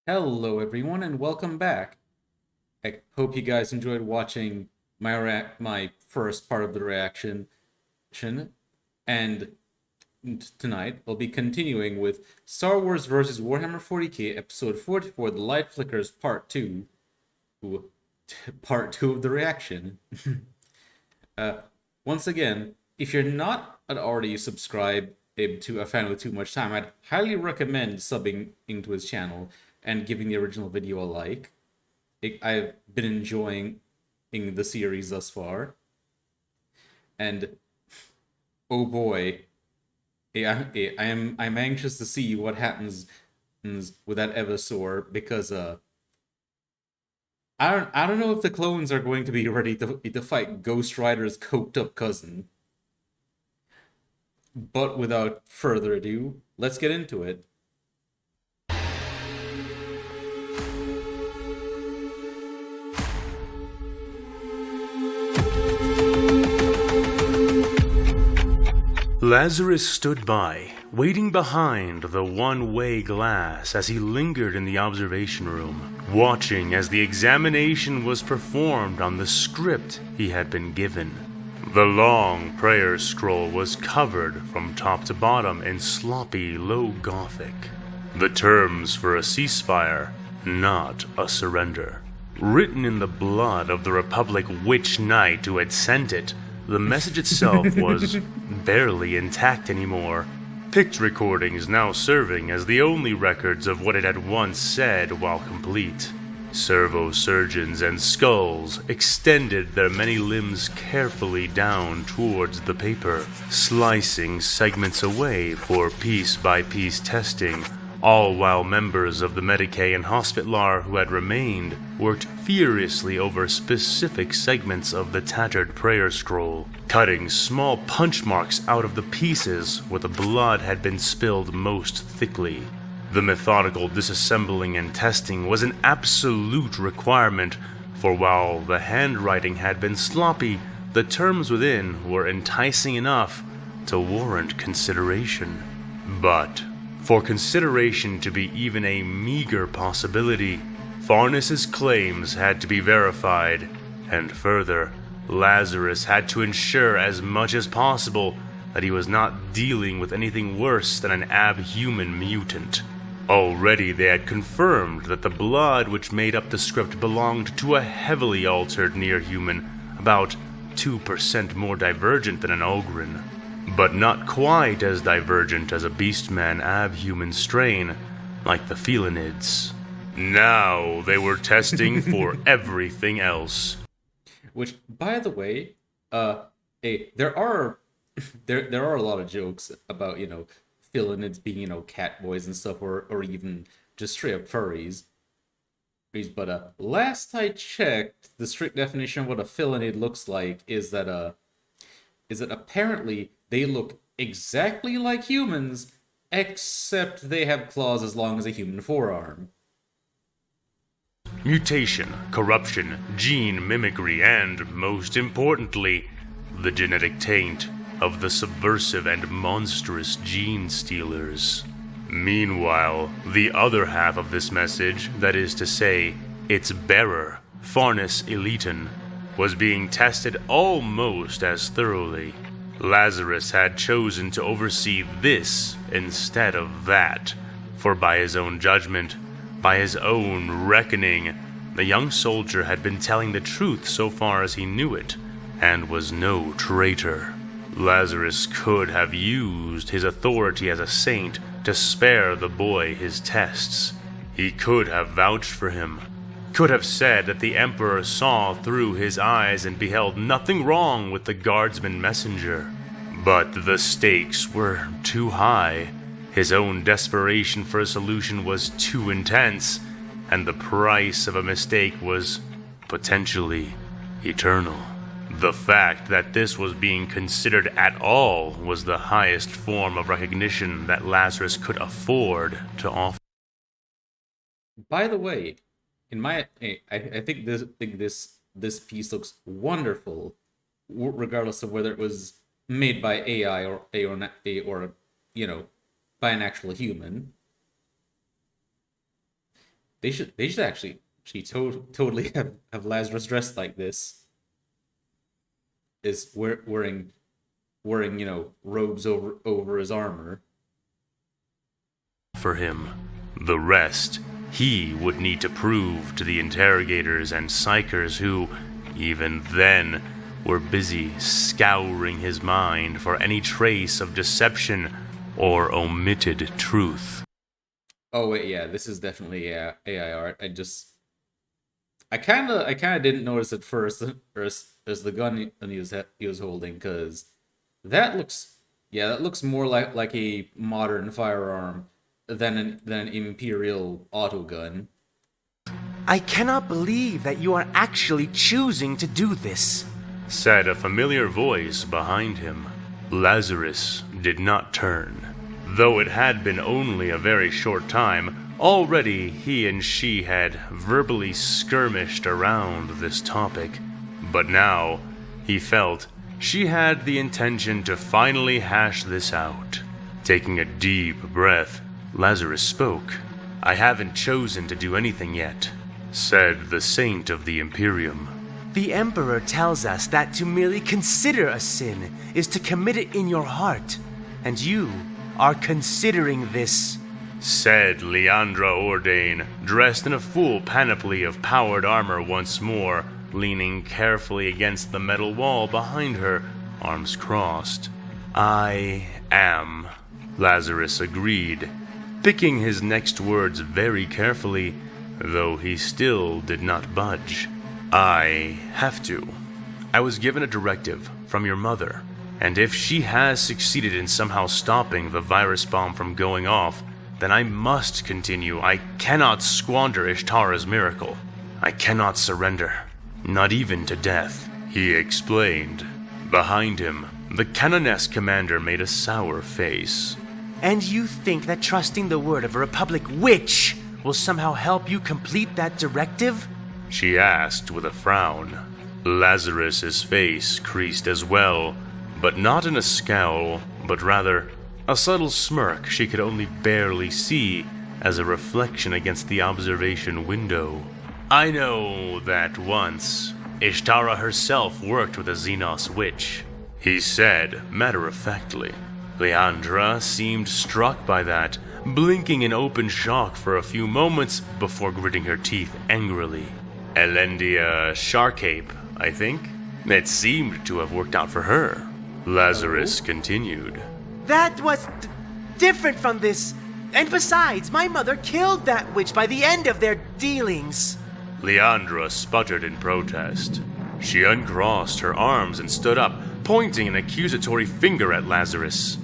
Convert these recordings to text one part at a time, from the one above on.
Hello, everyone, and welcome back. I hope you guys enjoyed watching my first part of the reaction, and tonight we'll be continuing with Star Wars vs. Warhammer 40K, Episode 44, The Light Flickers, Part 2. Part 2 of the reaction. uh, Once again, if you're not already subscribed to A Fan with Too Much Time, I'd highly recommend subbing into his channel and giving the original video a like. I've been enjoying the series thus far, and oh boy, I'm anxious to see what happens with that Evasaur because I don't know if the clones are going to be ready to fight Ghost Rider's coked up cousin. But without further ado, let's get into it. Lazarus stood by, waiting behind the one-way glass as he lingered in the observation room, watching as the examination was performed on the script he had been given. The long prayer scroll was covered from top to bottom in sloppy low Gothic. The terms for a ceasefire, not a surrender. Written in the blood of the Republic Witch Knight who had sent it, the message itself was barely intact anymore. Picked recordings now serving as the only records of what it had once said while complete. Servo surgeons and skulls extended their many limbs carefully down towards the paper, slicing segments away for piece-by-piece testing, all while members of the Medicae and Hospitaller who had remained worked furiously over specific segments of the tattered prayer scroll, cutting small punch marks out of the pieces where the blood had been spilled most thickly. The methodical disassembling and testing was an absolute requirement, for while the handwriting had been sloppy, the terms within were enticing enough to warrant consideration. But for consideration to be even a meager possibility, Farnes's claims had to be verified, and further, Lazarus had to ensure as much as possible that he was not dealing with anything worse than an abhuman mutant. Already they had confirmed that the blood which made up the script belonged to a heavily altered near-human, about 2% more divergent than an Ogryn, but not quite as divergent as a beastman abhuman strain, like the felinids. Now they were testing for everything else. Which, by the way, there are there are a lot of jokes about felinids being cat boys and stuff, or even just straight up furries. But last I checked, the strict definition of what a felinid looks like is that apparently they look exactly like humans, except they have claws as long as a human forearm. Mutation, corruption, gene mimicry, and, most importantly, the genetic taint of the subversive and monstrous gene stealers. Meanwhile, the other half of this message, that is to say, its bearer, Farnes Eliton, was being tested almost as thoroughly. Lazarus had chosen to oversee this instead of that, for by his own judgment, by his own reckoning, the young soldier had been telling the truth so far as he knew it, and was no traitor. Lazarus could have used his authority as a saint to spare the boy his tests. He could have vouched for him, could have said that the Emperor saw through his eyes and beheld nothing wrong with the guardsman messenger. But the stakes were too high. His own desperation for a solution was too intense, and the price of a mistake was potentially eternal. The fact that this was being considered at all was the highest form of recognition that Lazarus could afford to offer. By the way, I think this piece looks wonderful, regardless of whether it was made by AI or by an actual human. They should actually totally have Lazarus dressed like this. Is wearing robes over his armor. For him, the rest he would need to prove to the interrogators and psychers who, even then, were busy scouring his mind for any trace of deception or omitted truth. Oh wait, yeah, this is definitely AI art. I kind of didn't notice at first as the gun he was holding, because that looks more like a modern firearm than an Imperial auto gun. I cannot believe that you are actually choosing to do this, said a familiar voice behind him. Lazarus did not turn. Though it had been only a very short time, already he and she had verbally skirmished around this topic. But now, he felt she had the intention to finally hash this out. Taking a deep breath, Lazarus spoke. I haven't chosen to do anything yet, said the Saint of the Imperium. The Emperor tells us that to merely consider a sin is to commit it in your heart, and you are considering this, said Leandra Ordain, dressed in a full panoply of powered armor once more, leaning carefully against the metal wall behind her, arms crossed. I am, Lazarus agreed, picking his next words very carefully, though he still did not budge. I have to. I was given a directive from your mother, and if she has succeeded in somehow stopping the virus bomb from going off, then I must continue. I cannot squander Ishtara's miracle. I cannot surrender, not even to death, he explained. Behind him, the Canoness commander made a sour face. And you think that trusting the word of a Republic witch will somehow help you complete that directive? She asked with a frown. Lazarus's face creased as well, but not in a scowl, but rather a subtle smirk she could only barely see as a reflection against the observation window. I know that once Ishtara herself worked with a Xenos witch, he said matter-of-factly. Leandra seemed struck by that, blinking in open shock for a few moments before gritting her teeth angrily. Elendia Sharkape, I think. It seemed to have worked out for her. Lazarus continued. That was different from this. And besides, my mother killed that witch by the end of their dealings. Leandra sputtered in protest. She uncrossed her arms and stood up, pointing an accusatory finger at Lazarus.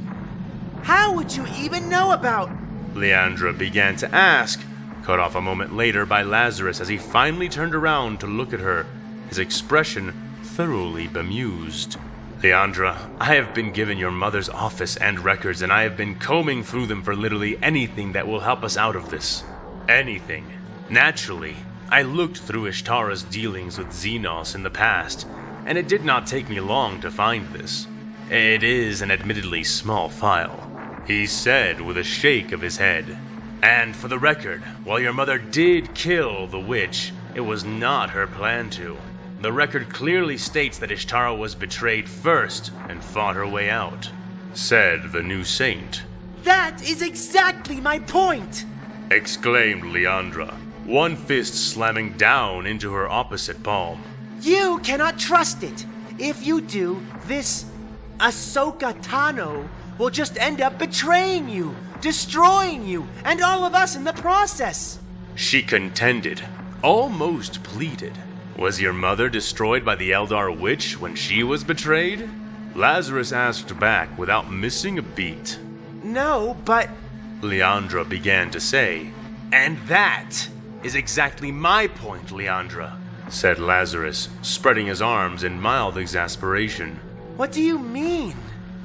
How would you even know about... Leandra began to ask, cut off a moment later by Lazarus as he finally turned around to look at her, his expression thoroughly bemused. Leandra, I have been given your mother's office and records, and I have been combing through them for literally anything that will help us out of this. Anything. Naturally, I looked through Ishtara's dealings with Xenos in the past, and it did not take me long to find this. It is an admittedly small file, he said with a shake of his head. And for the record, while your mother did kill the witch, it was not her plan to. The record clearly states that Ishtara was betrayed first and fought her way out, said the new saint. That is exactly my point! Exclaimed Leandra, one fist slamming down into her opposite palm. You cannot trust it. If you do, this Ahsoka Tano will just end up betraying you, destroying you, and all of us in the process. She contended, almost pleaded. Was your mother destroyed by the Eldar witch when she was betrayed? Lazarus asked back without missing a beat. No, but... Leandra began to say. And that is exactly my point, Leandra, said Lazarus, spreading his arms in mild exasperation. What do you mean?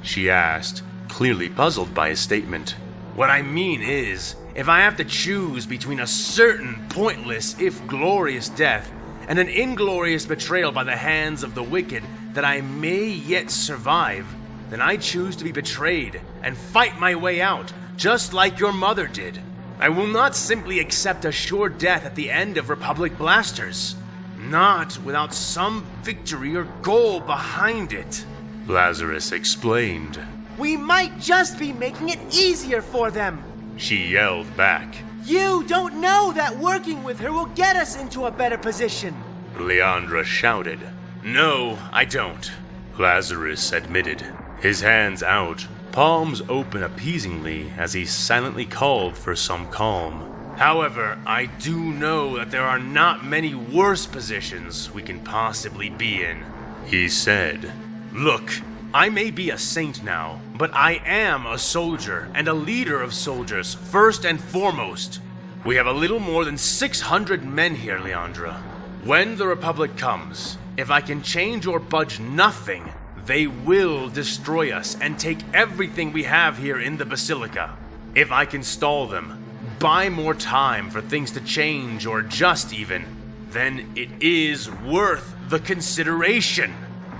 She asked, clearly puzzled by his statement. What I mean is, if I have to choose between a certain pointless, if glorious death, and an inglorious betrayal by the hands of the wicked that I may yet survive, then I choose to be betrayed and fight my way out, just like your mother did. I will not simply accept a sure death at the end of Republic blasters. Not without some victory or goal behind it. Lazarus explained. We might just be making it easier for them. She yelled back. You don't know that working with her will get us into a better position. Leandra shouted. No, I don't. Lazarus admitted, his hands out, palms open appeasingly as he silently called for some calm. However, I do know that there are not many worse positions we can possibly be in. He said, Look, I may be a saint now, but I am a soldier and a leader of soldiers, first and foremost. We have a little more than 600 men here, Leandra. When the Republic comes, if I can change or budge nothing, they will destroy us and take everything we have here in the Basilica. If I can stall them, buy more time for things to change or adjust even, then it is worth the consideration.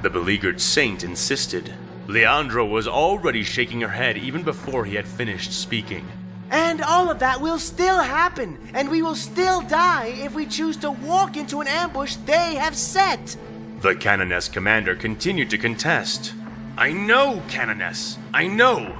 The beleaguered saint insisted. Leandra was already shaking her head even before he had finished speaking. And all of that will still happen, and we will still die if we choose to walk into an ambush they have set. The Canoness commander continued to contest. I know, Canoness. I know.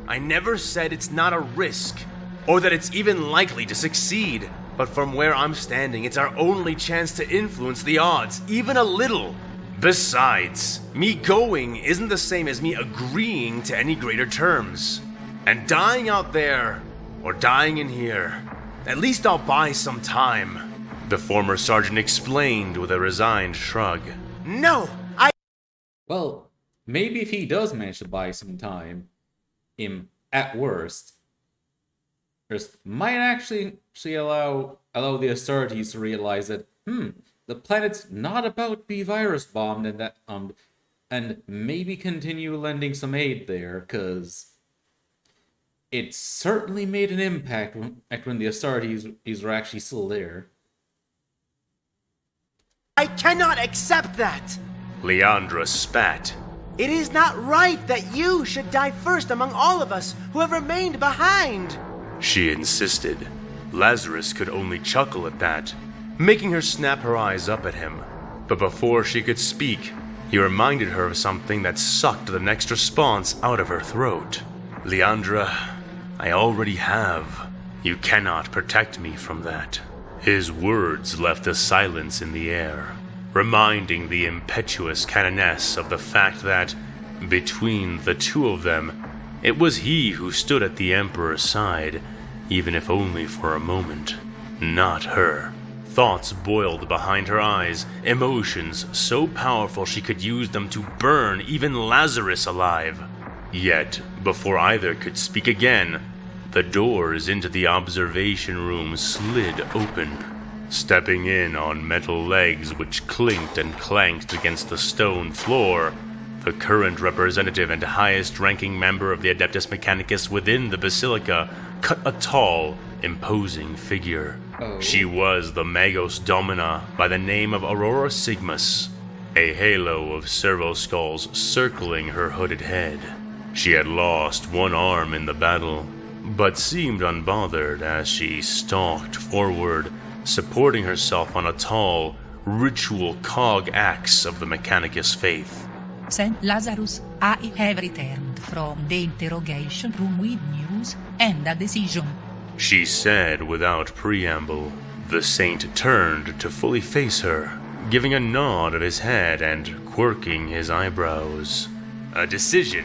I never said it's not a risk, or that it's even likely to succeed. But from where I'm standing, it's our only chance to influence the odds, even a little. Besides, me going isn't the same as me agreeing to any greater terms. And dying out there, or dying in here, at least I'll buy some time. The former sergeant explained with a resigned shrug. No, Well, maybe if he does manage to buy some time, at worst, this might actually allow the Astartes to realize that the planet's not about to be virus bombed, and that and maybe continue lending some aid there, because it certainly made an impact when the Astartes were actually still there. I cannot accept that. Leandra spat. It is not right that you should die first among all of us who have remained behind. She insisted. Lazarus could only chuckle at that, making her snap her eyes up at him. But before she could speak, he reminded her of something that sucked the next response out of her throat. Leandra, I already have. You cannot protect me from that. His words left a silence in the air, reminding the impetuous Canoness of the fact that, between the two of them, it was he who stood at the Emperor's side, even if only for a moment, not her. Thoughts boiled behind her eyes, emotions so powerful she could use them to burn even Lazarus alive. Yet, before either could speak again, the doors into the observation room slid open. Stepping in on metal legs which clinked and clanked against the stone floor, the current representative and highest-ranking member of the Adeptus Mechanicus within the Basilica cut a tall, imposing figure. She was the Magos Domina by the name of Aurora Sigmas, a halo of servo-skulls circling her hooded head. She had lost one arm in the battle, but seemed unbothered as she stalked forward, supporting herself on a tall, ritual cog axe of the Mechanicus faith. Saint Lazarus, I have returned from the interrogation room with news and a decision. She said without preamble. The saint turned to fully face her, giving a nod of his head and quirking his eyebrows. A decision?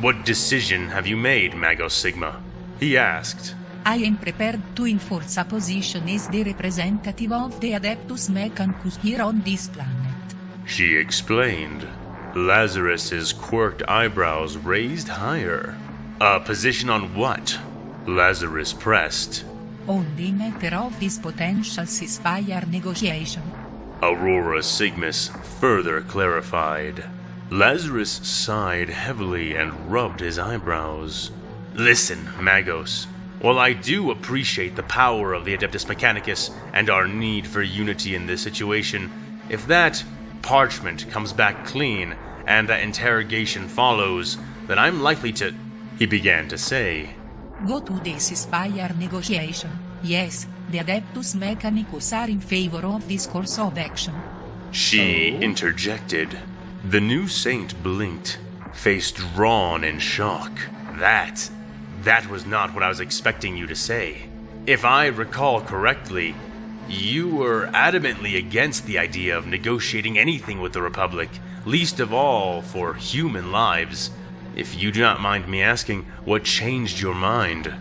What decision have you made, Magos Sigma? He asked. I am prepared to enforce a position as the representative of the Adeptus Mechanicus here on this planet. She explained. Lazarus's quirked eyebrows raised higher. A position on what? Lazarus pressed. On the matter of this potential ceasefire negotiation. Aurora Sigmas further clarified. Lazarus sighed heavily and rubbed his eyebrows. Listen, Magos. While I do appreciate the power of the Adeptus Mechanicus and our need for unity in this situation, if that parchment comes back clean and that interrogation follows, then I'm likely to... He began to say. Go to the ceasefire negotiation. Yes, the Adeptus Mechanicus are in favor of this course of action. She interjected. The new saint blinked, face drawn in shock. That was not what I was expecting you to say. If I recall correctly, you were adamantly against the idea of negotiating anything with the Republic, least of all for human lives. If you do not mind me asking, what changed your mind?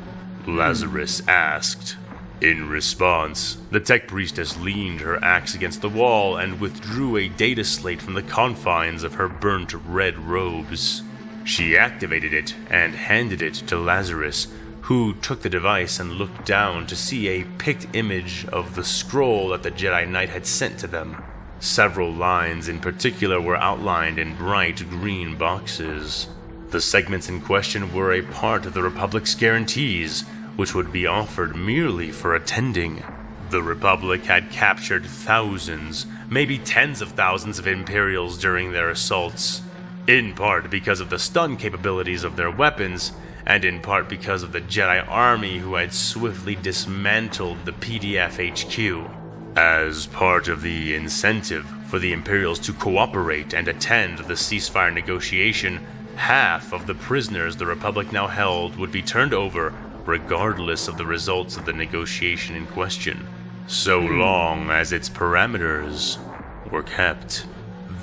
Lazarus asked. In response, the tech priestess leaned her axe against the wall and withdrew a data slate from the confines of her burnt red robes. She activated it and handed it to Lazarus, who took the device and looked down to see a picked image of the scroll that the Jedi Knight had sent to them. Several lines in particular were outlined in bright green boxes. The segments in question were a part of the Republic's guarantees, which would be offered merely for attending. The Republic had captured thousands, maybe tens of thousands of Imperials during their assaults, in part because of the stun capabilities of their weapons, and in part because of the Jedi army who had swiftly dismantled the PDF HQ. As part of the incentive for the Imperials to cooperate and attend the ceasefire negotiation, half of the prisoners the Republic now held would be turned over regardless of the results of the negotiation in question, so long as its parameters were kept.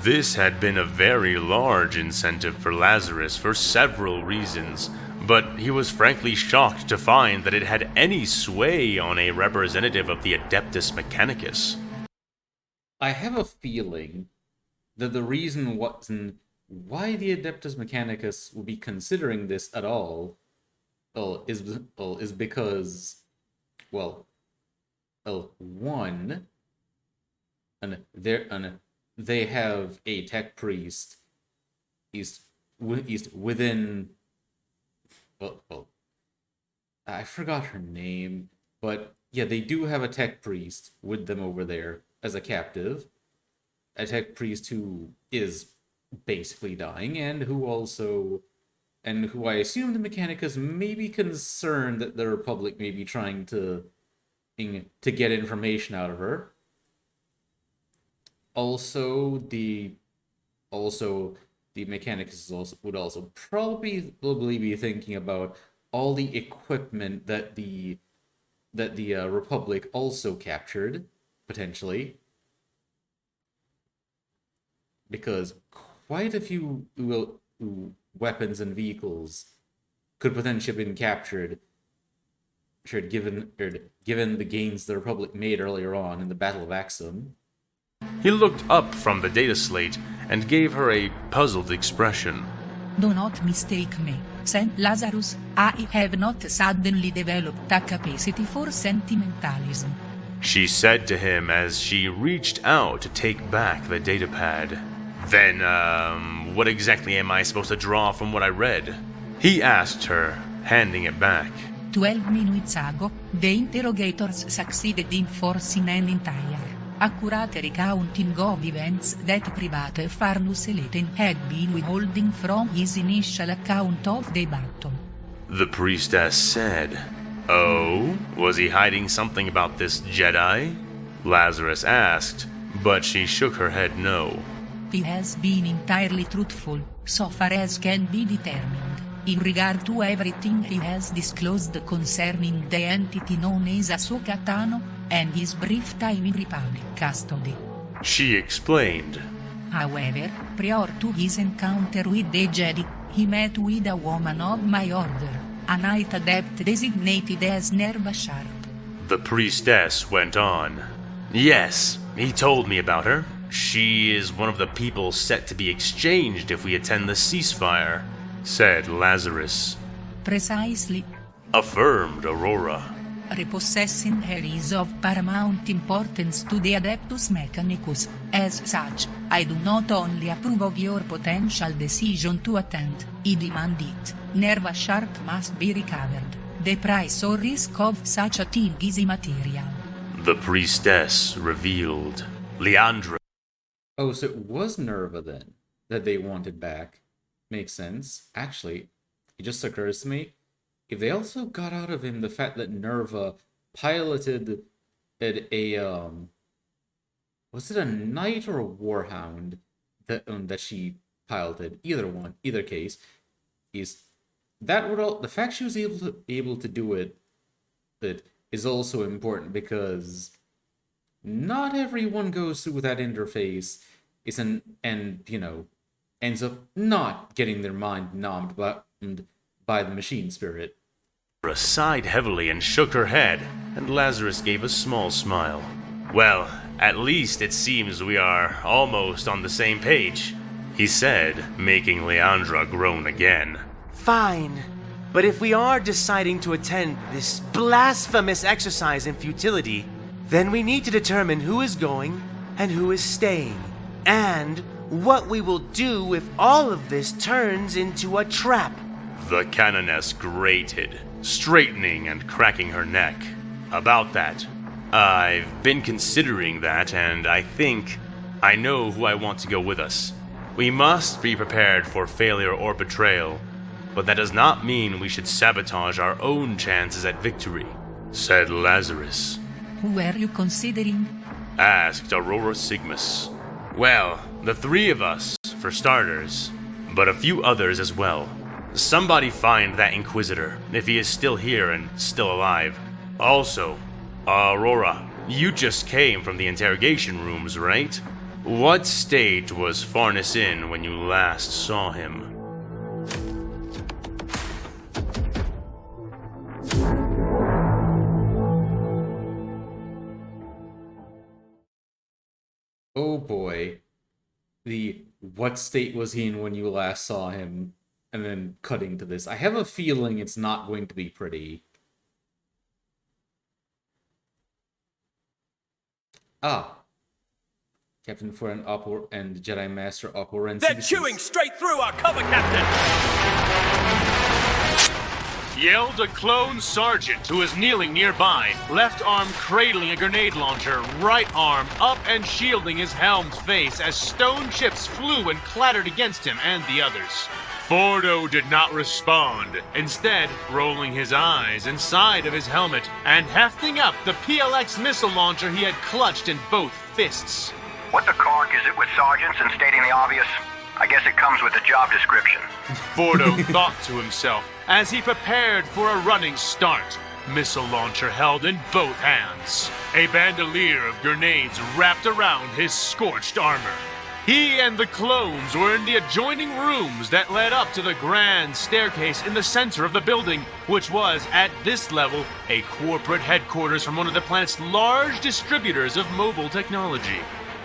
This had been a very large incentive for Lazarus for several reasons, but he was frankly shocked to find that it had any sway on a representative of the Adeptus Mechanicus. I have a feeling that the reason why the Adeptus Mechanicus would be considering this at all is because, one, they have a tech priest within. I forgot her name, but yeah, they do have a tech priest with them over there as a captive. A tech priest who is basically dying, and who I assume the Mechanicus may be concerned that the Republic may be trying to get information out of her. Also, the Mechanicus would also probably be thinking about all the equipment that the Republic also captured, potentially, because quite a few weapons and vehicles could potentially have been captured, given the gains the Republic made earlier on in the Battle of Axum. He looked up from the data slate and gave her a puzzled expression. Do not mistake me, Saint Lazarus. I have not suddenly developed a capacity for sentimentalism. She said to him as she reached out to take back the datapad. Then, what exactly am I supposed to draw from what I read? He asked her, handing it back. 12 minutes ago, the interrogators succeeded in forcing an entire, accurate recounting of events that Private Farnus Eleten had been withholding from his initial account of the battle. The priestess said, "Oh, was he hiding something about this Jedi?" Lazarus asked, but she shook her head no. He has been entirely truthful, so far as can be determined, in regard to everything he has disclosed concerning the entity known as Ahsoka Tano, and his brief time in Republic custody. She explained. However, prior to his encounter with the Jedi, he met with a woman of my order, a Knight Adept designated as Nerva Sharp. The priestess went on. Yes, he told me about her. She is one of the people set to be exchanged if we attend the ceasefire, said Lazarus. Precisely, Affirmed Aurora. Repossessing her is of paramount importance to the Adeptus Mechanicus. As such, I do not only approve of your potential decision to attend, I demand it. Nerva Sharp must be recovered. The price or risk of such a thing is immaterial. The priestess revealed. Leandra. Oh, so it was Nerva then that they wanted back. Makes sense. Actually, it just occurs to me, if they also got out of him the fact that Nerva piloted was it a knight or a warhound that she piloted? Either case, is that would all the fact she was able to do it, that is also important, because not everyone goes through that interface and ends up not getting their mind numbed by the machine spirit. Laura sighed heavily and shook her head, and Lazarus gave a small smile. Well, at least it seems we are almost on the same page, he said, making Leandra groan again. Fine. But if we are deciding to attend this blasphemous exercise in futility, then we need to determine who is going and who is staying, and what we will do if all of this turns into a trap. The canoness grated, straightening and cracking her neck. About that, I've been considering that, and I think I know who I want to go with us. We must be prepared for failure or betrayal, but that does not mean we should sabotage our own chances at victory, said Lazarus. Who were you considering? Asked Aurora Sigmas. Well, the three of us, for starters, but a few others as well. Somebody find that Inquisitor, if he is still here and still alive. Also, Aurora, you just came from the interrogation rooms, right? What state was Farnes in when you last saw him? Oh boy. What state was he in when you last saw him? And then cutting to this. I have a feeling it's not going to be pretty. Captain Foran and Jedi Master Opporency. They're chewing straight through our cover, Captain! Yelled a clone sergeant who was kneeling nearby, left arm cradling a grenade launcher, right arm up and shielding his helmed face as stone chips flew and clattered against him and the others. Fordo did not respond, instead rolling his eyes inside of his helmet and hefting up the PLX missile launcher he had clutched in both fists. What the cork is it with sergeants and stating the obvious? I guess it comes with the job description. Fordo thought to himself as he prepared for a running start, missile launcher held in both hands. A bandolier of grenades wrapped around his scorched armor. He and the clones were in the adjoining rooms that led up to the grand staircase in the center of the building, which was, at this level, a corporate headquarters from one of the planet's large distributors of mobile technology.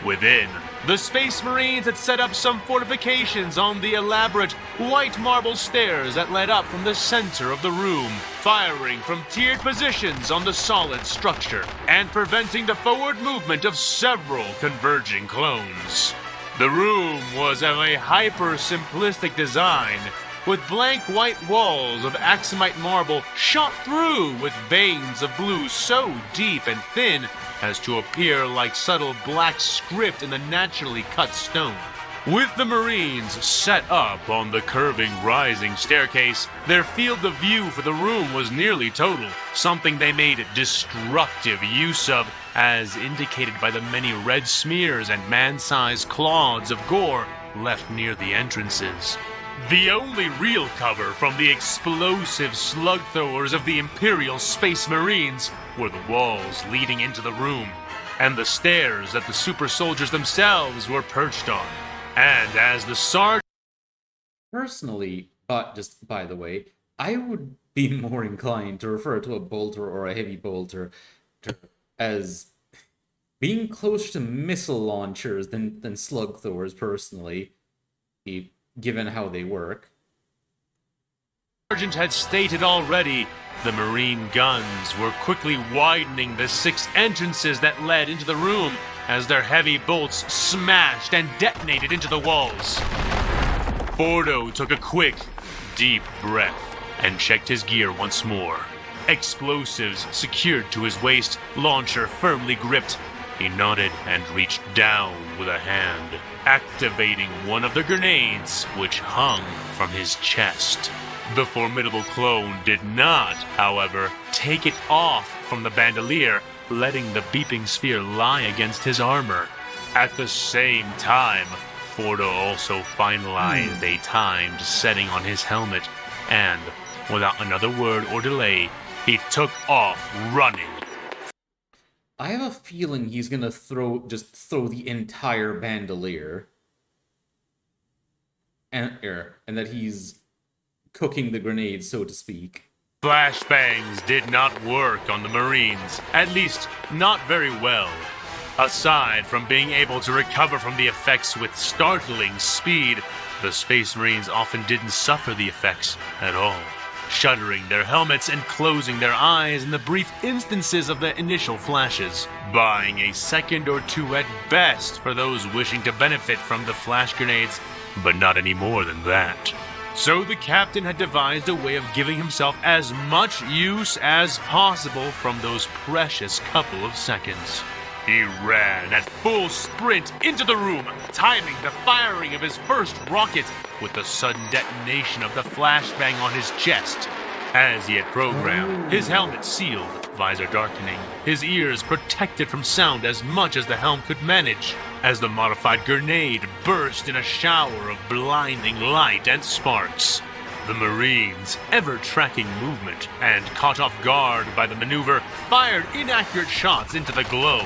Within, the Space Marines had set up some fortifications on the elaborate white marble stairs that led up from the center of the room, firing from tiered positions on the solid structure, and preventing the forward movement of several converging clones. The room was of a hyper-simplistic design, with blank white walls of axamite marble shot through with veins of blue so deep and thin as to appear like subtle black script in the naturally cut stone. With the Marines set up on the curving rising staircase, their field of view for the room was nearly total, something they made destructive use of, as indicated by the many red smears and man-sized clods of gore left near the entrances. The only real cover from the explosive slug throwers of the Imperial Space Marines were the walls leading into the room, and the stairs that the super soldiers themselves were perched on. And as the sergeant... Personally, just by the way, I would be more inclined to refer to a bolter or a heavy bolter as being closer to missile launchers than slug throwers, personally, given how they work. Sergeant had stated already, the Marine guns were quickly widening the 6 entrances that led into the room as their heavy bolts smashed and detonated into the walls. Fordo took a quick, deep breath and checked his gear once more. Explosives secured to his waist, launcher firmly gripped. He nodded and reached down with a hand, activating one of the grenades which hung from his chest. The formidable clone did not, however, take it off from the bandolier, letting the beeping sphere lie against his armor. At the same time, Fordo also finalized a timed setting on his helmet, and, without another word or delay, he took off running. I have a feeling he's gonna throw the entire bandolier, and that he's cooking the grenade, so to speak. Flashbangs did not work on the Marines, at least not very well. Aside from being able to recover from the effects with startling speed, the Space Marines often didn't suffer the effects at all, shuttering their helmets and closing their eyes in the brief instances of the initial flashes, buying a second or two at best for those wishing to benefit from the flash grenades, but not any more than that. So the captain had devised a way of giving himself as much use as possible from those precious couple of seconds. He ran at full sprint into the room, timing the firing of his first rocket with the sudden detonation of the flashbang on his chest. As he had programmed, his helmet sealed, visor darkening, his ears protected from sound as much as the helm could manage, as the modified grenade burst in a shower of blinding light and sparks. The Marines, ever tracking movement and caught off guard by the maneuver, fired inaccurate shots into the glow,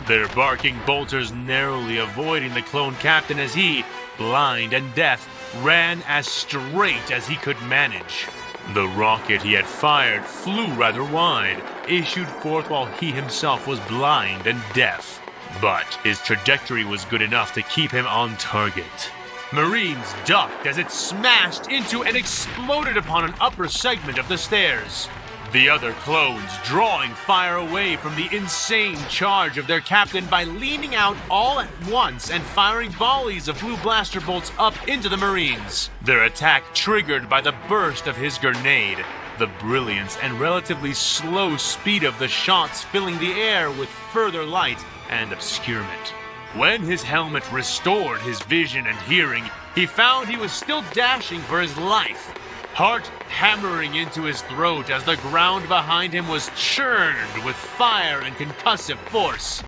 their barking bolters narrowly avoiding the clone captain as he, blind and deaf, ran as straight as he could manage. The rocket he had fired flew rather wide, issued forth while he himself was blind and deaf. But his trajectory was good enough to keep him on target. Marines ducked as it smashed into and exploded upon an upper segment of the stairs. The other clones drawing fire away from the insane charge of their captain by leaning out all at once and firing volleys of blue blaster bolts up into the Marines. Their attack triggered by the burst of his grenade, the brilliance and relatively slow speed of the shots filling the air with further light and obscurement. When his helmet restored his vision and hearing, he found he was still dashing for his life, heart hammering into his throat as the ground behind him was churned with fire and concussive force.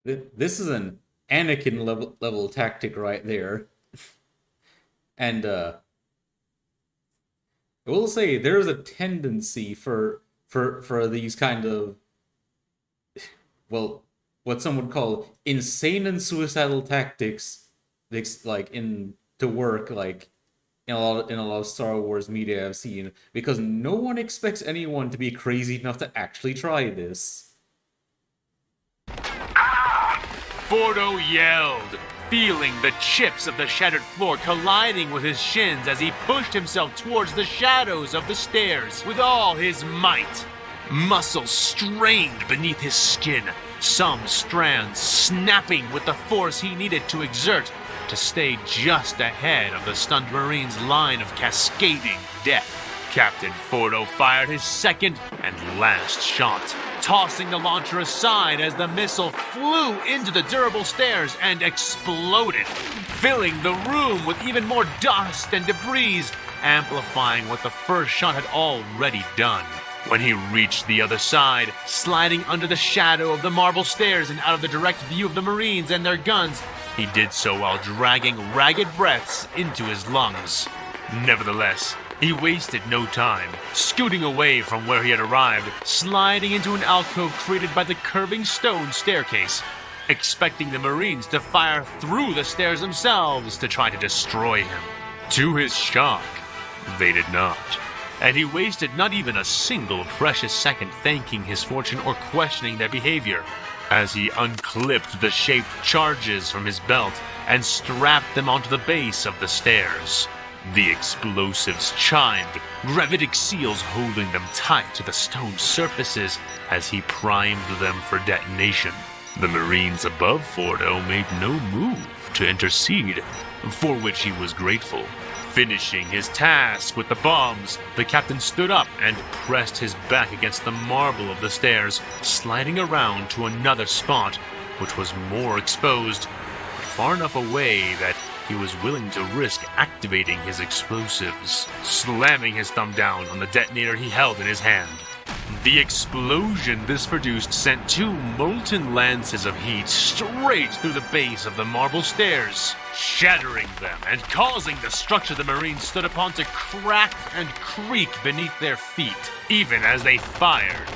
This is an Anakin level tactic right there. And I will say there's a tendency for these kind of, well, what some would call insane and suicidal tactics, like to work like in a lot of Star Wars media I've seen, because no one expects anyone to be crazy enough to actually try this. Fordo yelled, feeling the chips of the shattered floor colliding with his shins as he pushed himself towards the shadows of the stairs with all his might. Muscles strained beneath his skin, some strands snapping with the force he needed to exert to stay just ahead of the stunned Marine's line of cascading death. Captain Fordo fired his second and last shot, tossing the launcher aside as the missile flew into the durable stairs and exploded, filling the room with even more dust and debris, amplifying what the first shot had already done. When he reached the other side, sliding under the shadow of the marble stairs and out of the direct view of the Marines and their guns, he did so while dragging ragged breaths into his lungs. Nevertheless, he wasted no time, scooting away from where he had arrived, sliding into an alcove created by the curving stone staircase, expecting the Marines to fire through the stairs themselves to try to destroy him. To his shock, they did not. And he wasted not even a single precious second thanking his fortune or questioning their behavior, as he unclipped the shaped charges from his belt and strapped them onto the base of the stairs. The explosives chimed, gravitic seals holding them tight to the stone surfaces as he primed them for detonation. The Marines above Fordo made no move to intercede, for which he was grateful. Finishing his task with the bombs, the captain stood up and pressed his back against the marble of the stairs, sliding around to another spot, which was more exposed, but far enough away that he was willing to risk activating his explosives, slamming his thumb down on the detonator he held in his hand. The explosion this produced sent 2 molten lances of heat straight through the base of the marble stairs, shattering them and causing the structure the Marines stood upon to crack and creak beneath their feet, even as they fired.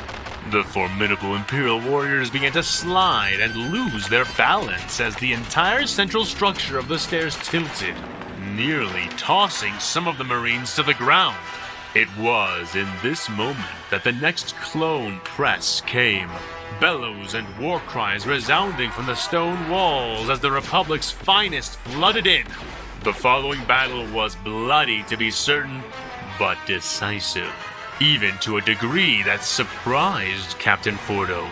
The formidable Imperial warriors began to slide and lose their balance as the entire central structure of the stairs tilted, nearly tossing some of the Marines to the ground. It was in this moment that the next clone press came, bellows and war cries resounding from the stone walls as the Republic's finest flooded in. The following battle was bloody to be certain, but decisive, even to a degree that surprised Captain Fordo.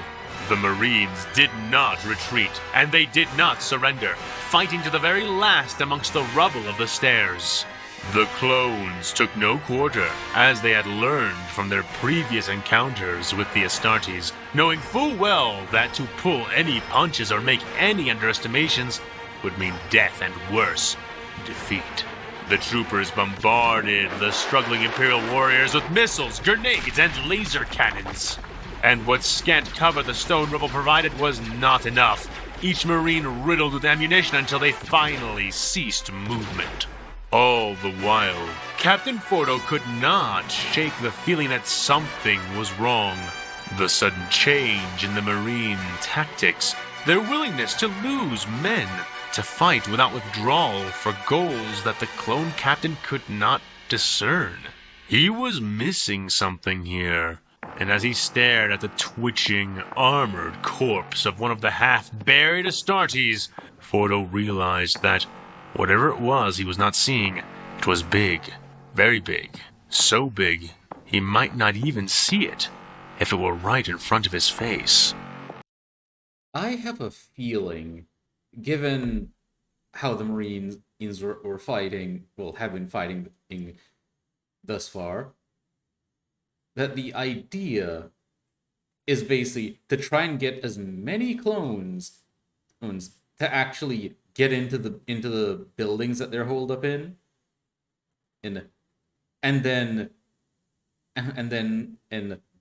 The Marines did not retreat, and they did not surrender, fighting to the very last amongst the rubble of the stairs. The clones took no quarter, as they had learned from their previous encounters with the Astartes, knowing full well that to pull any punches or make any underestimations would mean death and worse, defeat. The troopers bombarded the struggling Imperial warriors with missiles, grenades, and laser cannons. And what scant cover the stone rubble provided was not enough, each Marine riddled with ammunition until they finally ceased movement. All the while, Captain Fordo could not shake the feeling that something was wrong. The sudden change in the Marine tactics, their willingness to lose men, to fight without withdrawal for goals that the clone captain could not discern. He was missing something here, and as he stared at the twitching, armored corpse of one of the half-buried Astartes, Fordo realized that whatever it was he was not seeing, it was big, very big, so big he might not even see it if it were right in front of his face. I have a feeling, given how the Marines were fighting, well, have been fighting thus far, that the idea is basically to try and get as many clones to actually get into the buildings that they're holed up in, and then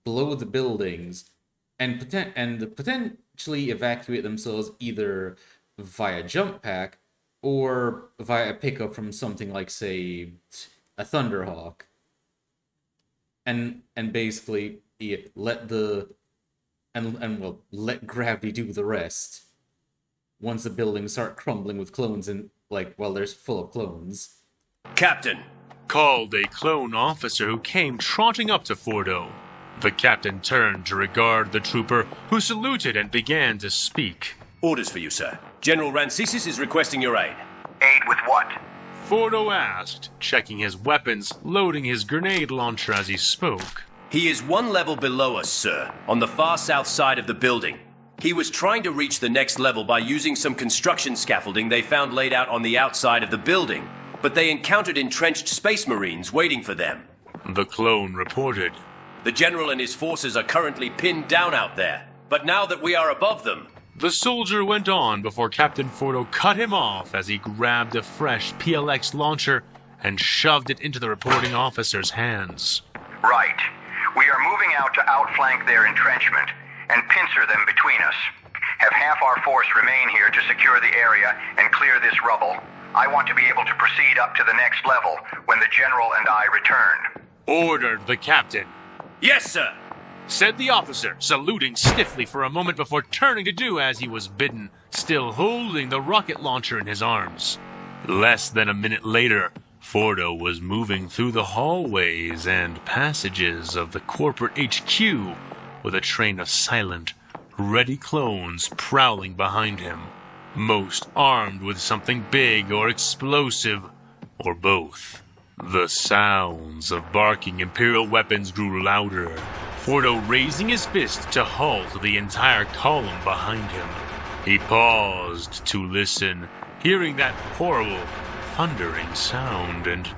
blow the buildings and potentially evacuate themselves either via jump pack or via pickup from something like, say, a Thunderhawk, and basically let gravity do the rest. Once the buildings start crumbling with clones and, while they're full of clones. Captain! Called a clone officer who came trotting up to Fordo. The captain turned to regard the trooper, who saluted and began to speak. Orders for you, sir. General Rancisis is requesting your aid. Aid with what? Fordo asked, checking his weapons, loading his grenade launcher as he spoke. He is 1 level below us, sir, on the far south side of the building. He was trying to reach the next level by using some construction scaffolding they found laid out on the outside of the building, but they encountered entrenched space marines waiting for them. The clone reported. The general and his forces are currently pinned down out there, but now that we are above them... The soldier went on before Captain Fordo cut him off as he grabbed a fresh PLX launcher and shoved it into the reporting officer's hands. Right. We are moving out to outflank their entrenchment and pincer them between us. Have half our force remain here to secure the area and clear this rubble. I want to be able to proceed up to the next level when the general and I return. Ordered the captain. Yes, sir! Said the officer, saluting stiffly for a moment before turning to do as he was bidden, still holding the rocket launcher in his arms. Less than a minute later, Fordo was moving through the hallways and passages of the corporate HQ with a train of silent, ready clones prowling behind him, most armed with something big or explosive, or both. The sounds of barking Imperial weapons grew louder, Fordo raising his fist to halt the entire column behind him. He paused to listen, hearing that horrible, thundering sound, and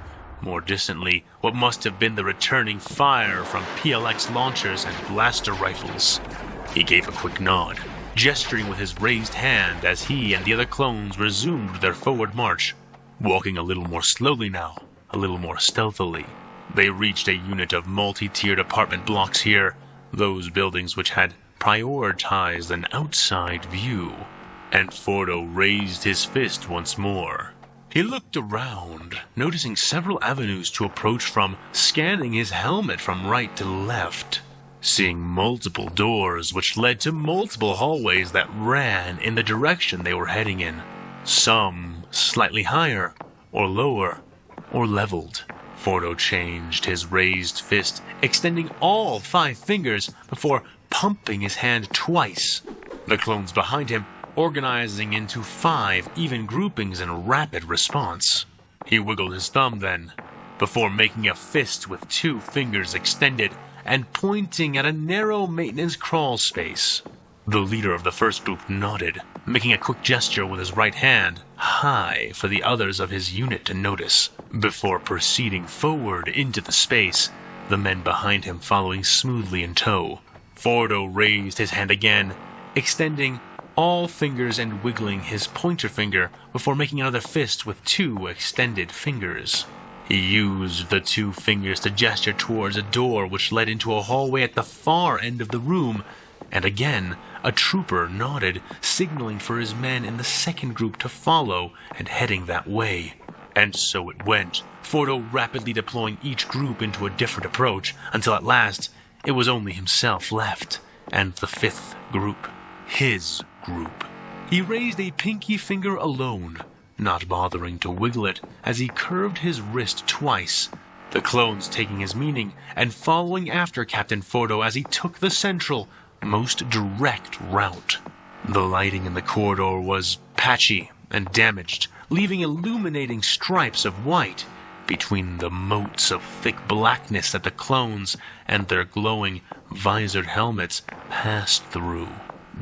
more distantly, what must have been the returning fire from PLX launchers and blaster rifles. He gave a quick nod, gesturing with his raised hand as he and the other clones resumed their forward march. Walking a little more slowly now, a little more stealthily, they reached a unit of multi-tiered apartment blocks here, those buildings which had prioritized an outside view. And Fordo raised his fist once more. He looked around, noticing several avenues to approach from, scanning his helmet from right to left, seeing multiple doors which led to multiple hallways that ran in the direction they were heading in, some slightly higher, or lower, or leveled. Fordo changed his raised fist, extending all 5 fingers before pumping his hand twice. The clones behind him organizing into 5 even groupings in rapid response. He wiggled his thumb then, before making a fist with 2 fingers extended and pointing at a narrow maintenance crawl space. The leader of the first group nodded, making a quick gesture with his right hand, high for the others of his unit to notice, before proceeding forward into the space, the men behind him following smoothly in tow. Fordo raised his hand again, extending all fingers and wiggling his pointer finger before making another fist with 2 extended fingers. He used the 2 fingers to gesture towards a door which led into a hallway at the far end of the room, and again a trooper nodded, signaling for his men in the second group to follow and heading that way. And so it went, Fordo rapidly deploying each group into a different approach, until at last it was only himself left, and the 5th group, his group. He raised a pinky finger alone, not bothering to wiggle it as he curved his wrist twice, the clones taking his meaning and following after Captain Fordo as he took the central, most direct route. The lighting in the corridor was patchy and damaged, leaving illuminating stripes of white between the motes of thick blackness that the clones and their glowing, visored helmets passed through.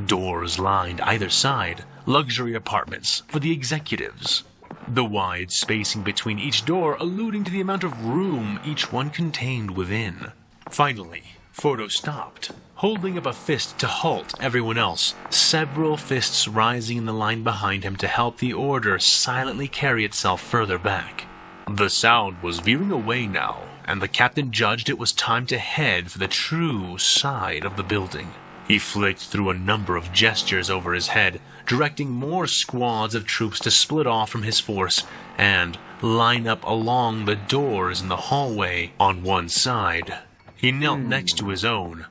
Doors lined either side, luxury apartments for the executives. The wide spacing between each door alluding to the amount of room each one contained within. Finally, Fordo stopped, holding up a fist to halt everyone else, several fists rising in the line behind him to help the order silently carry itself further back. The sound was veering away now, and the captain judged it was time to head for the true side of the building. He flicked through a number of gestures over his head, directing more squads of troops to split off from his force and line up along the doors in the hallway on one side. He knelt next to his own,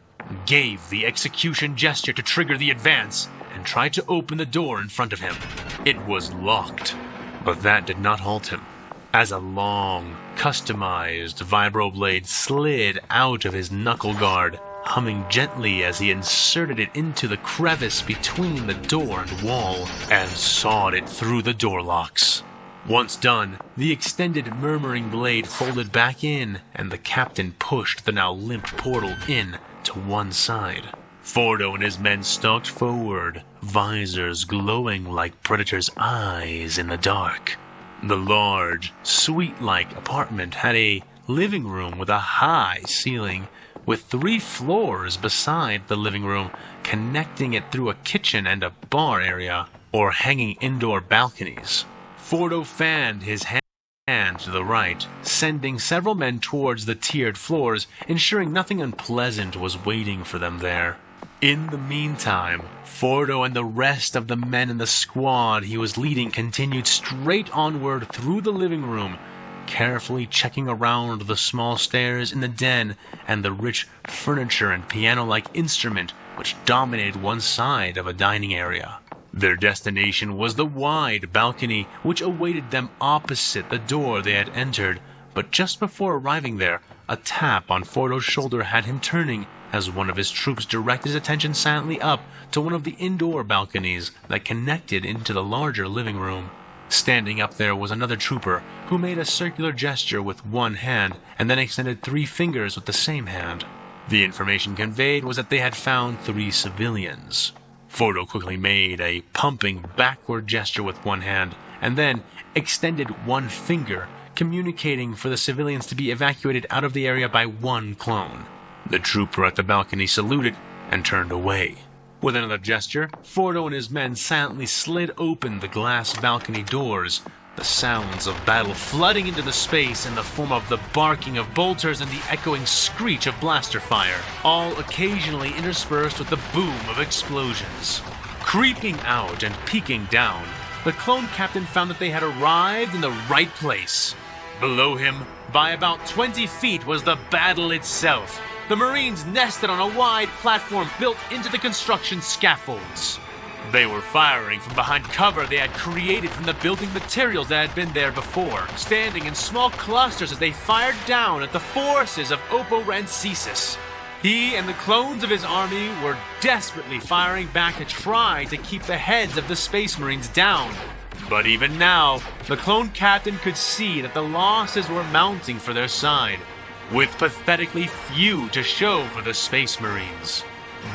gave the execution gesture to trigger the advance, and tried to open the door in front of him. It was locked, but that did not halt him, as a long, customized vibroblade slid out of his knuckle guard, humming gently as he inserted it into the crevice between the door and wall, and sawed it through the door locks. Once done, the extended murmuring blade folded back in, and the captain pushed the now limp portal in to one side. Fordo and his men stalked forward, visors glowing like predators' eyes in the dark. The large, suite-like apartment had a living room with a high ceiling, with 3 floors beside the living room, connecting it through a kitchen and a bar area, or hanging indoor balconies. Fordo fanned his hand to the right, sending several men towards the tiered floors, ensuring nothing unpleasant was waiting for them there. In the meantime, Fordo and the rest of the men in the squad he was leading continued straight onward through the living room, carefully checking around the small stairs in the den and the rich furniture and piano-like instrument which dominated one side of a dining area. Their destination was the wide balcony which awaited them opposite the door they had entered, but just before arriving there, a tap on Fordo's shoulder had him turning as one of his troops directed his attention silently up to one of the indoor balconies that connected into the larger living room. Standing up there was another trooper, who made a circular gesture with one hand and then extended 3 fingers with the same hand. The information conveyed was that they had found 3 civilians. Fordo quickly made a pumping backward gesture with one hand, and then extended one finger, communicating for the civilians to be evacuated out of the area by 1 clone. The trooper at the balcony saluted and turned away. With another gesture, Fordo and his men silently slid open the glass balcony doors, the sounds of battle flooding into the space in the form of the barking of bolters and the echoing screech of blaster fire, all occasionally interspersed with the boom of explosions. Creeping out and peeking down, the clone captain found that they had arrived in the right place. Below him, by about 20 feet, was the battle itself. The Marines nested on a wide platform built into the construction scaffolds. They were firing from behind cover they had created from the building materials that had been there before, standing in small clusters as they fired down at the forces of Oppo Rancisis. He and the clones of his army were desperately firing back to try to keep the heads of the Space Marines down. But even now, the clone captain could see that the losses were mounting for their side, with pathetically few to show for the Space Marines.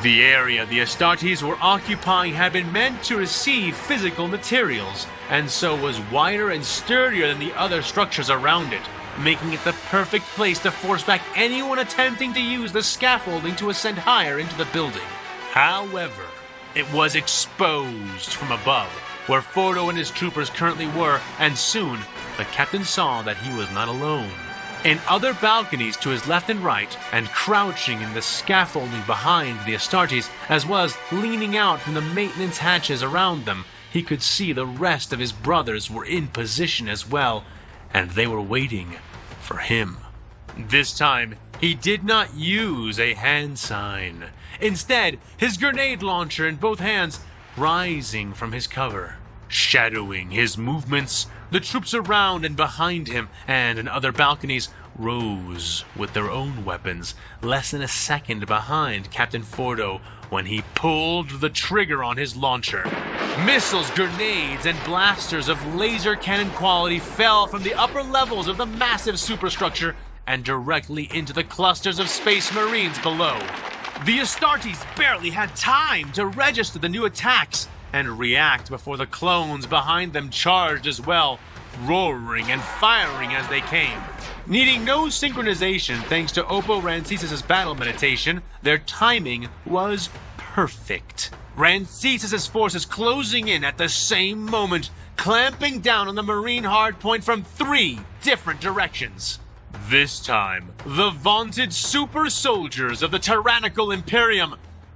The area the Astartes were occupying had been meant to receive physical materials, and so was wider and sturdier than the other structures around it, making it the perfect place to force back anyone attempting to use the scaffolding to ascend higher into the building. However, it was exposed from above, where Fordo and his troopers currently were, and soon the captain saw that he was not alone. In other balconies to his left and right, and crouching in the scaffolding behind the Astartes, as well as leaning out from the maintenance hatches around them, he could see the rest of his brothers were in position as well, and they were waiting for him. This time, he did not use a hand sign. Instead, his grenade launcher in both hands rising from his cover, shadowing his movements. The troops around and behind him and in other balconies rose with their own weapons, less than a second behind Captain Fordo when he pulled the trigger on his launcher. Missiles, grenades, and blasters of laser cannon quality fell from the upper levels of the massive superstructure and directly into the clusters of Space Marines below. The Astartes barely had time to register the new attacks and react before the clones behind them charged as well, roaring and firing as they came. Needing no synchronization thanks to Oppo Rancisis' battle meditation, their timing was perfect. Rancisis' forces closing in at the same moment, clamping down on the Marine hardpoint from 3 different directions. This time, the vaunted super soldiers of the tyrannical Imperium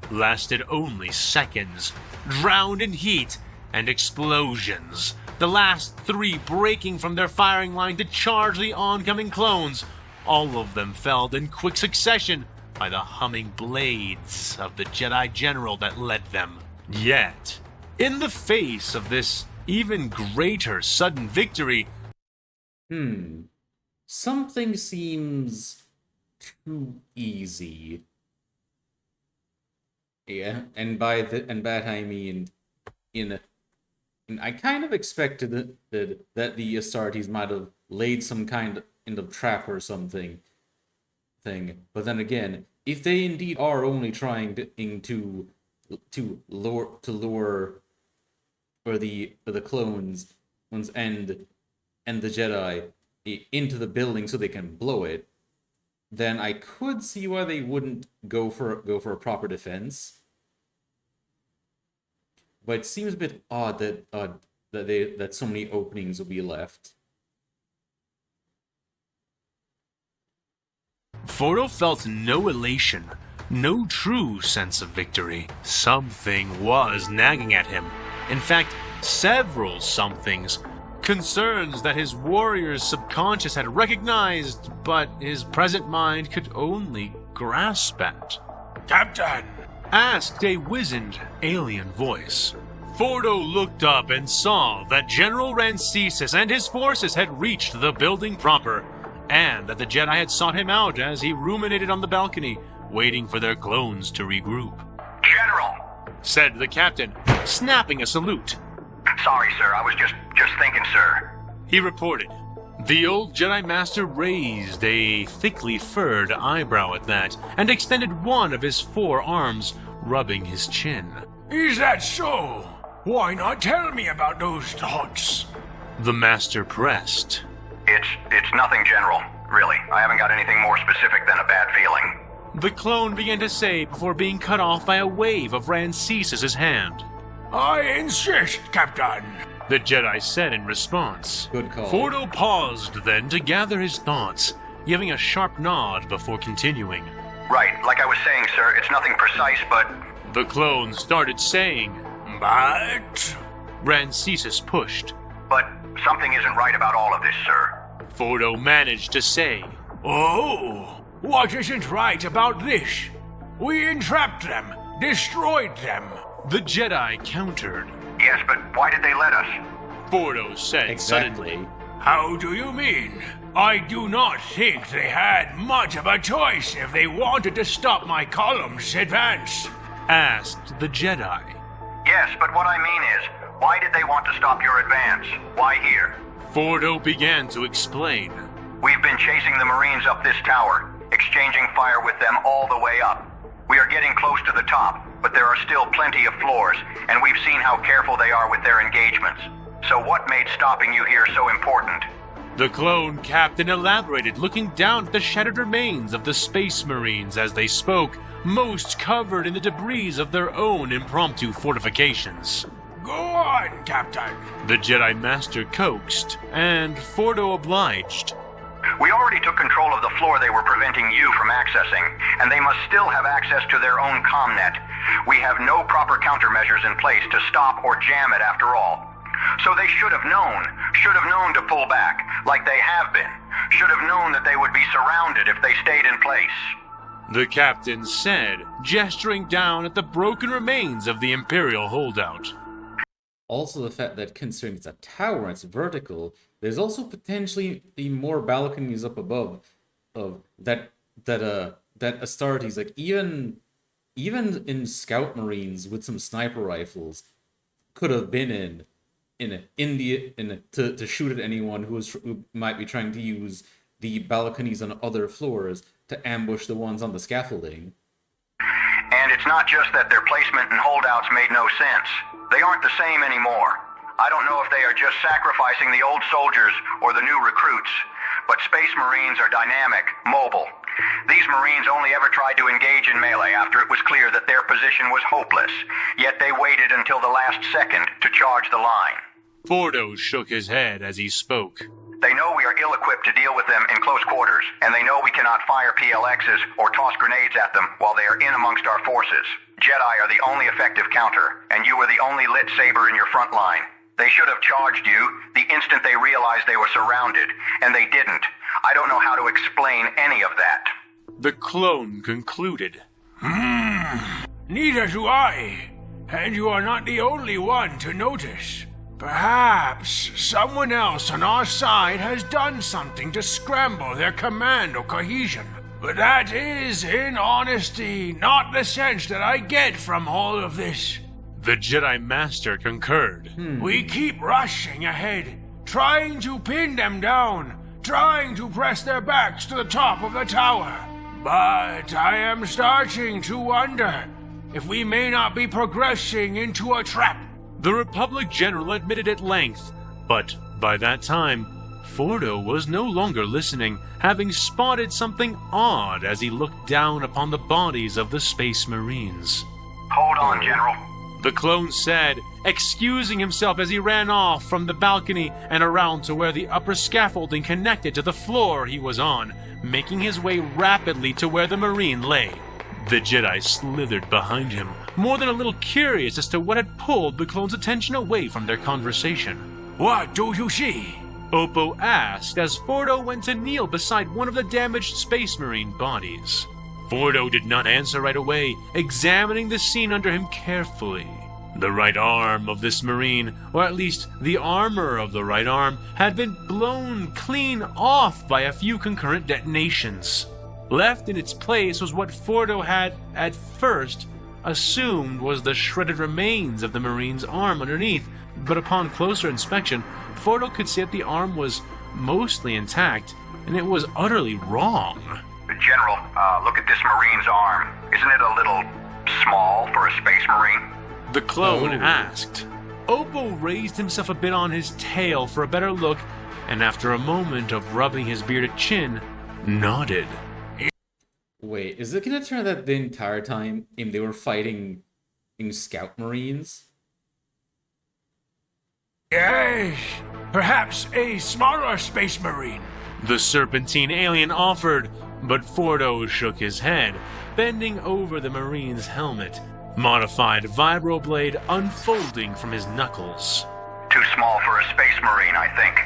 lasted only seconds, drowned in heat and explosions, the last 3 breaking from their firing line to charge the oncoming clones. All of them felled in quick succession by the humming blades of the Jedi General that led them. Yet, in the face of this even greater sudden victory, something seems too easy. Yeah, and by that I mean, I kind of expected that the Astartes might have laid some kind of trap or something. But then again, if they indeed are only trying to lure for the clones and the Jedi into the building so they can blow it, then I could see why they wouldn't go for a proper defense. But it seems a bit odd that so many openings will be left. Fordo felt no elation, no true sense of victory. Something was nagging at him. In fact, several somethings. Concerns that his warrior's subconscious had recognized, but his present mind could only grasp at. Captain! Asked a wizened alien voice. Fordo looked up and saw that General Rancisis and his forces had reached the building proper, and that the Jedi had sought him out as he ruminated on the balcony, waiting for their clones to regroup. General! Said the captain, snapping a salute. Sorry, sir. I was just thinking, sir. He reported. The old Jedi Master raised a thickly furred eyebrow at that, and extended one of his 4 arms, rubbing his chin. Is that so? Why not tell me about those thoughts? The Master pressed. It's nothing, General. Really. I haven't got anything more specific than a bad feeling. The clone began to say before being cut off by a wave of Rancisis' hand. I insist, Captain. the Jedi said in response. Good call. Fordo paused then to gather his thoughts, giving a sharp nod before continuing. Right, like I was saying, sir, it's nothing precise, but... The clone started saying, But... Rancesis pushed. But something isn't right about all of this, sir. Fordo managed to say, Oh, what isn't right about this? We entrapped them, destroyed them. The Jedi countered. Yes, but why did they let us? Fordo said suddenly. Exactly. How do you mean? I do not think they had much of a choice if they wanted to stop my column's advance. Asked the Jedi. Yes, but what I mean is, why did they want to stop your advance? Why here? Fordo began to explain. We've been chasing the Marines up this tower, exchanging fire with them all the way up. We are getting close to the top, but there are still plenty of floors, and we've seen how careful they are with their engagements. So what made stopping you here so important? The clone captain elaborated, looking down at the shattered remains of the Space Marines as they spoke, most covered in the debris of their own impromptu fortifications. Go on, Captain. The Jedi Master coaxed, and Fordo obliged. We already took control of the floor they were preventing you from accessing, and they must still have access to their own comnet. We have no proper countermeasures in place to stop or jam it after all. So they should have known to pull back, like they have been. Should have known that they would be surrounded if they stayed in place. The captain said, gesturing down at the broken remains of the Imperial holdout. Also, the fact that considering it's a tower and it's vertical, there's also potentially more balconies up above of that Astartes, like even in Scout Marines with some sniper rifles, could have been to shoot at anyone who might be trying to use the balconies on other floors to ambush the ones on the scaffolding. And it's not just that their placement and holdouts made no sense. They aren't the same anymore. I don't know if they are just sacrificing the old soldiers or the new recruits, but Space Marines are dynamic, mobile. These Marines only ever tried to engage in melee after it was clear that their position was hopeless, yet they waited until the last second to charge the line. Fordo shook his head as he spoke. They know we are ill-equipped to deal with them in close quarters, and they know we cannot fire PLXs or toss grenades at them while they are in amongst our forces. Jedi are the only effective counter, and you were the only lit saber in your front line. They should have charged you the instant they realized they were surrounded, and they didn't. I don't know how to explain any of that. The clone concluded. Neither do I. And you are not the only one to notice. Perhaps someone else on our side has done something to scramble their command or cohesion. But that is, in honesty, not the sense that I get from all of this. The Jedi Master concurred. We keep rushing ahead, trying to pin them down, trying to press their backs to the top of the tower. But I am starting to wonder if we may not be progressing into a trap. The Republic General admitted at length, but by that time, Fordo was no longer listening, having spotted something odd as he looked down upon the bodies of the Space Marines. Hold on, General. The clone said, excusing himself as he ran off from the balcony and around to where the upper scaffolding connected to the floor he was on, making his way rapidly to where the Marine lay. The Jedi slithered behind him, more than a little curious as to what had pulled the clone's attention away from their conversation. What do you see? Oppo asked as Fordo went to kneel beside one of the damaged Space Marine bodies. Fordo did not answer right away, examining the scene under him carefully. The right arm of this Marine, or at least the armor of the right arm, had been blown clean off by a few concurrent detonations. Left in its place was what Fordo had, at first, assumed was the shredded remains of the Marine's arm underneath, but upon closer inspection, Fordo could see that the arm was mostly intact, and it was utterly wrong. General, look at this Marine's arm. Isn't it a little small for a Space Marine? The clone asked. Oppo raised himself a bit on his tail for a better look, and after a moment of rubbing his bearded chin, nodded. Wait, is it gonna turn out that the entire time they were fighting in Scout Marines? Yes, perhaps a smaller space marine. The serpentine alien offered, but Fordo shook his head, bending over the Marine's helmet, modified vibroblade unfolding from his knuckles. Too small for a space marine, I think.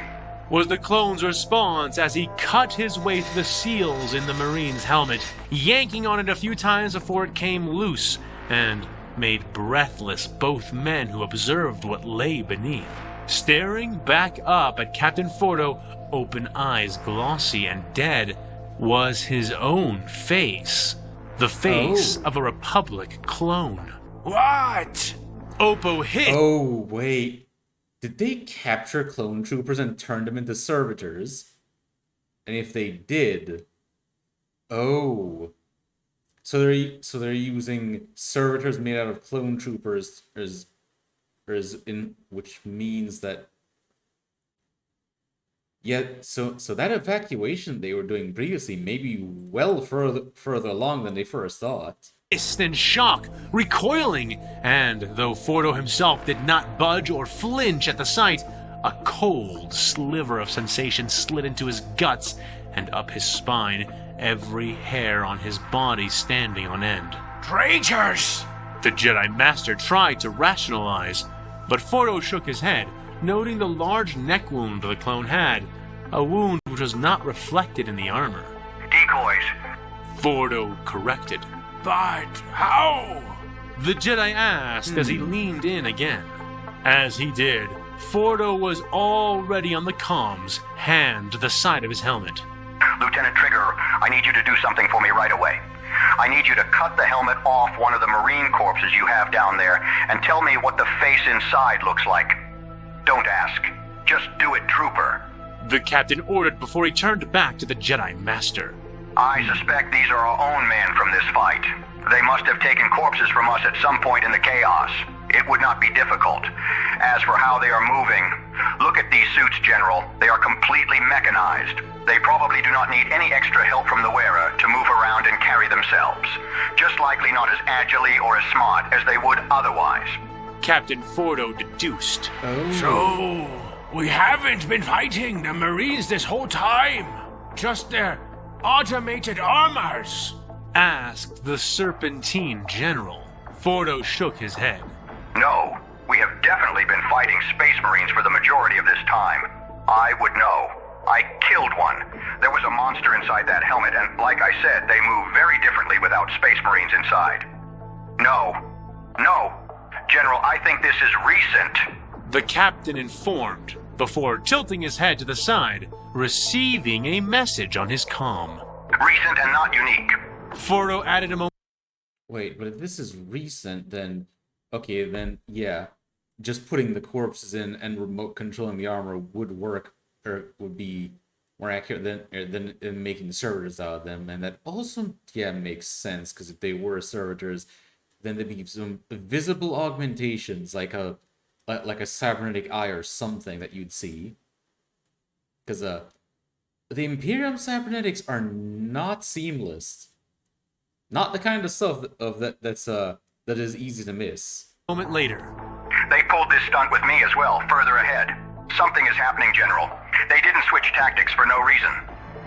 Was the clone's response as he cut his way through the seals in the Marine's helmet, yanking on it a few times before it came loose, and made breathless both men who observed what lay beneath. Staring back up at Captain Fordo, open eyes glossy and dead, was his own face. The face of a Republic clone. What? Oppo hit. Oh, wait. Did they capture clone troopers and turn them into servitors? And if they did... Oh... So they're using servitors made out of clone troopers, which means that so that evacuation they were doing previously may be well further along than they first thought. In shock, recoiling, and though Fordo himself did not budge or flinch at the sight, a cold sliver of sensation slid into his guts and up his spine, every hair on his body standing on end. Traitors! The Jedi Master tried to rationalize, but Fordo shook his head, noting the large neck wound the clone had, a wound which was not reflected in the armor. Decoys. Fordo corrected. But how? The Jedi asked as he leaned in again. As he did, Fordo was already on the comms, hand to the side of his helmet. Lieutenant Trigger, I need you to do something for me right away. I need you to cut the helmet off one of the Marine corpses you have down there and tell me what the face inside looks like. Don't ask. Just do it, Trooper. The captain ordered before he turned back to the Jedi Master. I suspect these are our own men from this fight. They must have taken corpses from us at some point in the chaos. It would not be difficult. As for how they are moving, look at these suits, General. They are completely mechanized. They probably do not need any extra help from the wearer to move around and carry themselves. Just likely not as agilely or as smart as they would otherwise. Captain Fordo deduced. So, we haven't been fighting the Marines this whole time. Just their automated armors. Asked the Serpentine General. Fordo shook his head. No, we have definitely been fighting Space Marines for the majority of this time. I would know. I killed one. There was a monster inside that helmet, and like I said, they move very differently without Space Marines inside. No. General, I think this is recent. The captain informed, before tilting his head to the side, receiving a message on his comm. Recent and not unique. Fordo added a moment. Wait, but if this is recent, then... Okay, then, yeah. Just putting the corpses in and remote controlling the armor would work, or would be more accurate than making the servitors out of them. And that also, yeah, makes sense, because if they were servitors, then there'd be some visible augmentations, like a cybernetic eye or something that you'd see. Because the Imperium cybernetics are not seamless. Not the kind of stuff that is easy to miss. A moment later. They pulled this stunt with me as well, further ahead. Something is happening, General. They didn't switch tactics for no reason.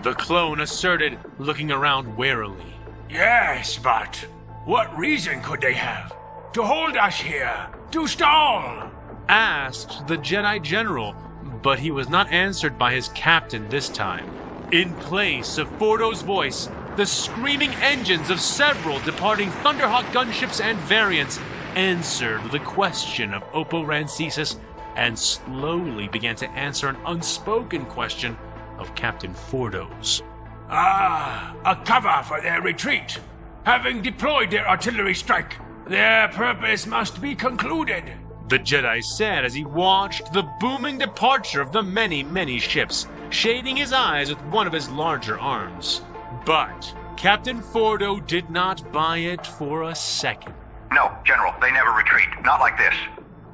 The clone asserted, looking around warily. Yes, but what reason could they have? To hold us here? To stall? Asked the Jedi General, but he was not answered by his captain this time. In place of Fordo's voice, the screaming engines of several departing Thunderhawk gunships and variants answered the question of Oppo Rancisis and slowly began to answer an unspoken question of Captain Fordo's. A cover for their retreat. Having deployed their artillery strike, their purpose must be concluded. The Jedi said as he watched the booming departure of the many ships, shading his eyes with one of his larger arms. But Captain Fordo did not buy it for a second. No, General, they never retreat. Not like this.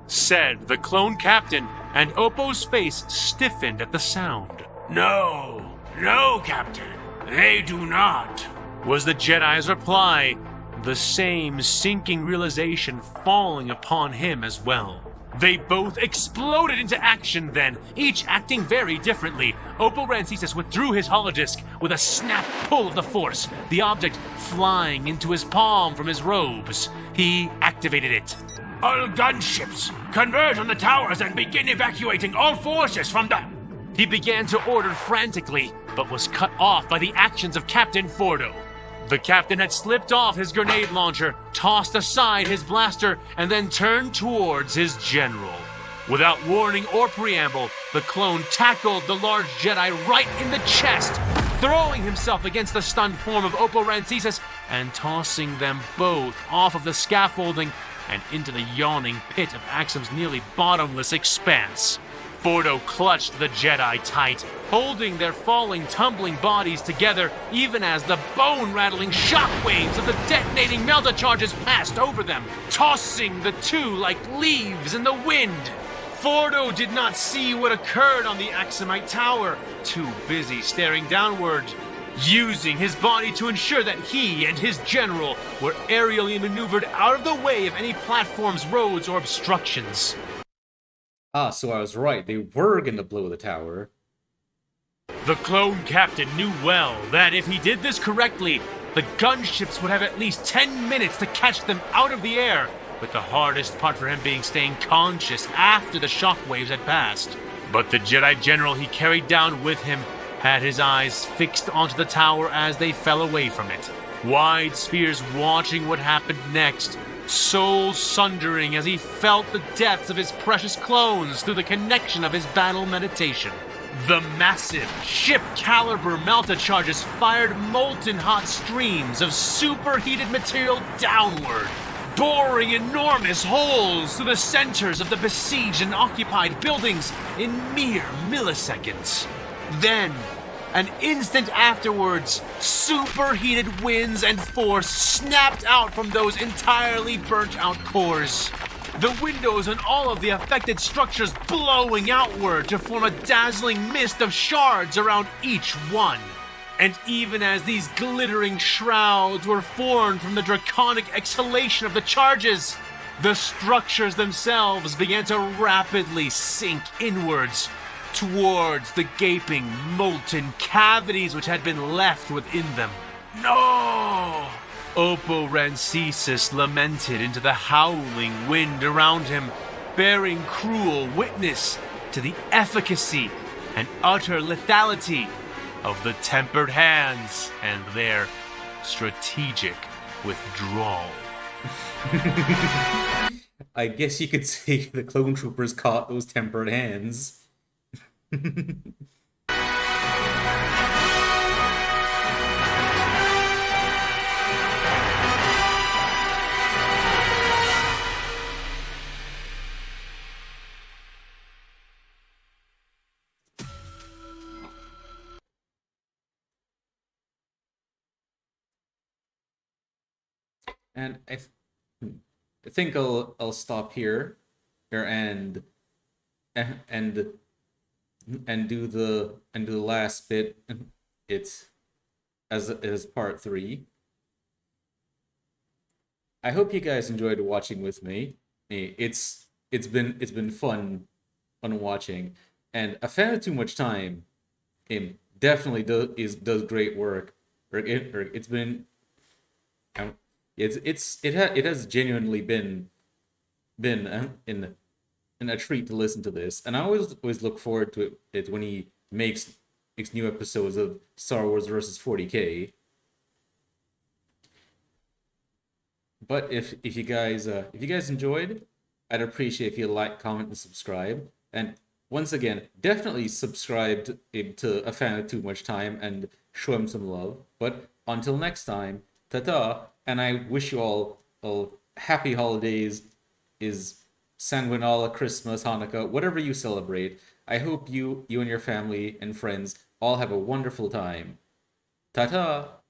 Said the clone captain, and Oppo's face stiffened at the sound. No, Captain. They do not. Was the Jedi's reply, the same sinking realization falling upon him as well. They both exploded into action then, each acting very differently. Opal Rancisis withdrew his holodisc with a snap pull of the Force, the object flying into his palm from his robes. He activated it. All gunships, converge on the towers and begin evacuating all forces from the... He began to order frantically, but was cut off by the actions of Captain Fordo. The captain had slipped off his grenade launcher, tossed aside his blaster, and then turned towards his general. Without warning or preamble, the clone tackled the large Jedi right in the chest, throwing himself against the stunned form of Opal Rancisis and tossing them both off of the scaffolding and into the yawning pit of Axum's nearly bottomless expanse. Fordo clutched the Jedi tight, holding their falling, tumbling bodies together even as the bone-rattling shockwaves of the detonating melta charges passed over them, tossing the two like leaves in the wind. Fordo did not see what occurred on the Axumite tower, too busy staring downward, using his body to ensure that he and his general were aerially maneuvered out of the way of any platforms, roads, or obstructions. Ah, so I was right. They were gonna blow the tower. The clone captain knew well that if he did this correctly, the gunships would have at least 10 minutes to catch them out of the air, with the hardest part for him being staying conscious after the shockwaves had passed. But the Jedi General he carried down with him had his eyes fixed onto the tower as they fell away from it, wide spheres watching what happened next, soul sundering as he felt the depths of his precious clones through the connection of his battle meditation. The massive, ship-caliber melta charges fired molten hot streams of superheated material downward, boring enormous holes through the centers of the besieged and occupied buildings in mere milliseconds. Then, an instant afterwards, superheated winds and force snapped out from those entirely burnt-out cores. The windows and all of the affected structures blowing outward to form a dazzling mist of shards around each one. And even as these glittering shrouds were formed from the draconic exhalation of the charges, the structures themselves began to rapidly sink inwards, towards the gaping, molten cavities which had been left within them. No! Opal Rancisis lamented into the howling wind around him, bearing cruel witness to the efficacy and utter lethality of the tempered hands and their strategic withdrawal. I guess you could say the clone troopers caught those tempered hands. And I think I'll stop here and do the last bit. It's as part 3. I hope you guys enjoyed watching with me. It's been fun watching, and a fan of Too Much Time definitely does great work. It's been it has genuinely been in a treat to listen to this, and I always look forward to it when he makes new episodes of Star Wars versus 40K. But if you guys enjoyed, I'd appreciate if you like, comment, and subscribe. And once again, definitely subscribe to A Fan of Too Much Time and show him some love. But until next time, ta-ta, and I wish you all happy holidays, Sanguinala, Christmas, Hanukkah, whatever you celebrate. I hope you and your family and friends all have a wonderful time. Ta-ta!